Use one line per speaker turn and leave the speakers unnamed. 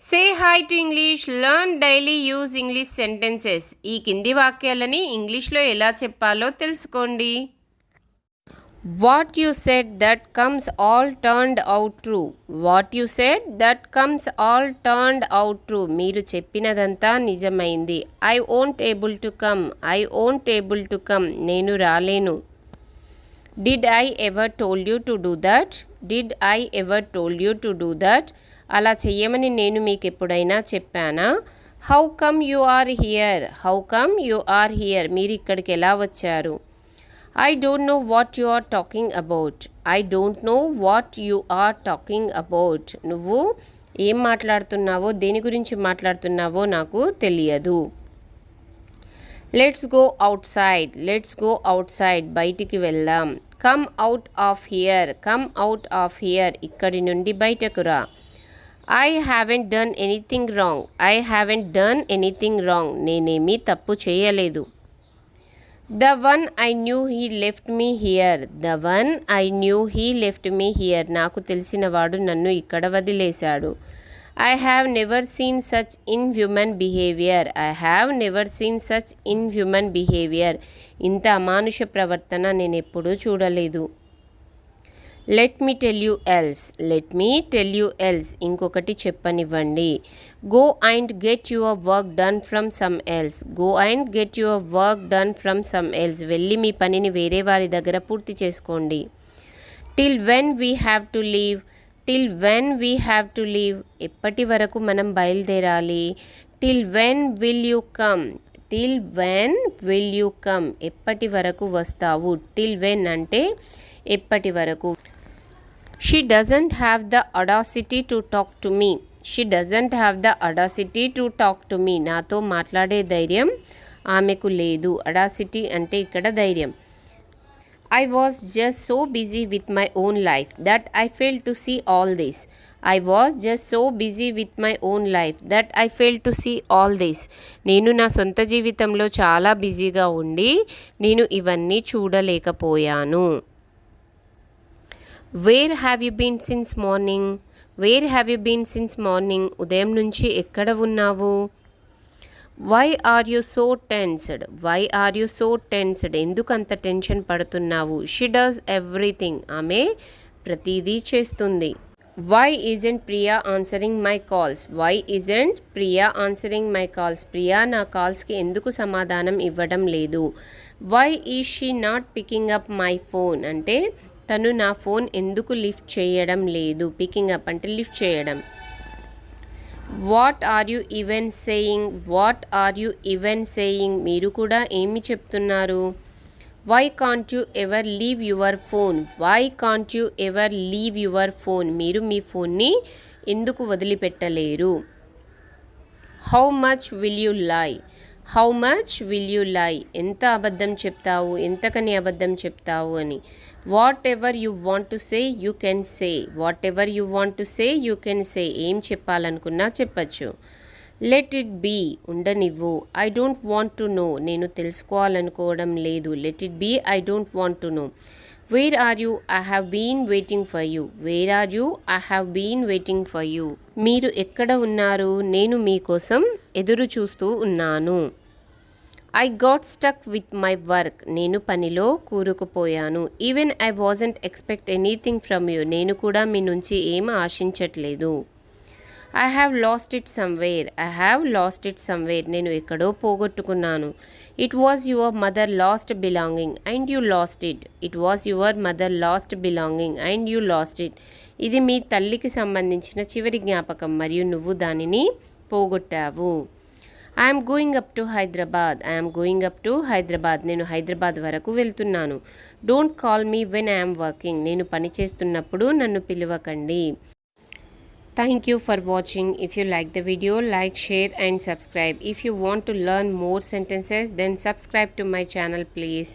Say hi to English, learn daily use English sentences. ఈ కింది వాక్యాలని ఇంగ్లీష్లో ఎలా చెప్పాలో తెలుసుకోండి. What you said that comes all turned out true. What you said that comes all turned out true. మీరు చెప్పినదంతా నిజమైంది. I won't able to come. I won't able to come. నేను రాలేను. Did I ever told you to do that. Did I ever told you to do that. అలా చెయ్యమని నేను మీకు ఎప్పుడైనా చెప్పానా. How come you are here. How come you are here. మీరు ఇక్కడికి ఎలా వచ్చారు. I don't know what you are talking about. I don't know what you are talking about. నువ్వు ఏం మాట్లాడుతున్నావో, దేని గురించి మాట్లాడుతున్నావో నాకు తెలియదు. Let's go outside. Let's go outside. బయటికి వెళ్దాం. Come out of here. Come out of here. ఇక్కడి నుండి బయటకు రా. I haven't done anything wrong. I haven't done anything wrong. నేనేమీ తప్పు చేయలేదు. The one I knew he left me here. The one I knew he left me here. నాకు తెలిసినవాడు నన్ను ఇక్కడ వదిలేశాడు. I have never seen such inhuman behaviour. I have never seen such inhuman behaviour. ఇంత అమానుష ప్రవర్తన నేను ఎప్పుడూ చూడలేదు. Let me tell you else. Let me tell you else. ఇంకొకటి చెప్పనివ్వండి. Go and get your work done from some else. Go and get your work done from some else. వెళ్ళి మీ పనిని వేరే వారి దగ్గర పూర్తి చేసుకోండి. Till when we have to leave. Till when we have to leave. ఎప్పటి వరకు మనం బయలుదేరాలి. Till when will you come. Till when will you come. ఎప్పటి వరకు వస్తావు. టిల్ వెన్ అంటే ఎప్పటి వరకు. She doesn't have the audacity to talk to me. She doesn't have the audacity to talk to me. నాతో మాట్లాడే ధైర్యం ఆమెకు లేదు. అడాసిటీ అంటే ఇక్కడ ధైర్యం. I was just so busy with my own life that I failed to see all this. I was just so busy with my own life that I failed to see all this. నేను నా సొంత జీవితంలో చాలా బిజీగా ఉండి నేను ఇవన్నీ చూడలేకపోయాను. Where have you been since morning. Where have you been since morning. ఉదయం నుంచి ఎక్కడ ఉన్నావు. Why are you so tensed. Why are you so tensed. ఎందుకు అంత టెన్షన్ పడుతున్నావు. She does everything. ఆమె ప్రతిదీ చేస్తుంది. Why isn't Priya answering my calls. Why isn't Priya answering my calls. Priya నా కాల్స్కి ఎందుకు సమాధానం ఇవ్వడం లేదు. Why is she not picking up my phone అంటే తను నా ఫోన్ ఎందుకు లిఫ్ట్ చేయడం లేదు. పికింగ్ అప్ అంటే లిఫ్ట్ చేయడం. What are you even saying. What are you even saying. మీరు కూడా ఏమి చెప్తున్నారు. Why can't you ever leave your phone. Why can't you ever leave your phone. మీరు మీ ఫోన్ని ఎందుకు వదిలిపెట్టలేరు. How much will you lie. How much will you lie. ఎంత అబద్ధం చెప్తావు, ఎంతకని అబద్ధం చెప్తావు అని. Whatever you want to say you can say. What ever you want to say you can say. ఏం చెప్పాలనుకున్నా చెప్పచ్చు. Let it be. ఉండనివ్వు. I don't want to know. నేను తెలుసుకోవాలనుకోవడం లేదు. Let it be. I don't want to know. Where are you. I have been waiting for you. Where are you. I have been waiting for you. మీరు ఎక్కడ ఉన్నారు. నేను మీకోసం ఎదురు చూస్తూ ఉన్నాను. I got stuck with my work. నేను పనిలో కూరుకుపోయాను. Even I wasn't expect anything from you. నేను కూడా మీ నుంచి ఏం ఆశించట్లేదు. I have lost it somewhere. I have lost it somewhere. నేను ఎక్కడో పోగొట్టుకున్నాను. It was your mother last belonging and you lost it. It was your mother last belonging and you lost it. ఇది మీ తల్లికి సంబంధించిన చివరి జ్ఞాపకం మరియు నువ్వు దానిని పోగొట్టావు. I'm going up to Hyderabad. I'm going up to Hyderabad. నేను హైదరాబాద్ వరకు వెళ్తున్నాను. Don't call me when I'm working. నేను పని చేస్తున్నప్పుడు నన్ను పిలవకండి. Thank you for watching. If you like the video, like, share and subscribe. If you want to learn more sentences, then subscribe to my channel please.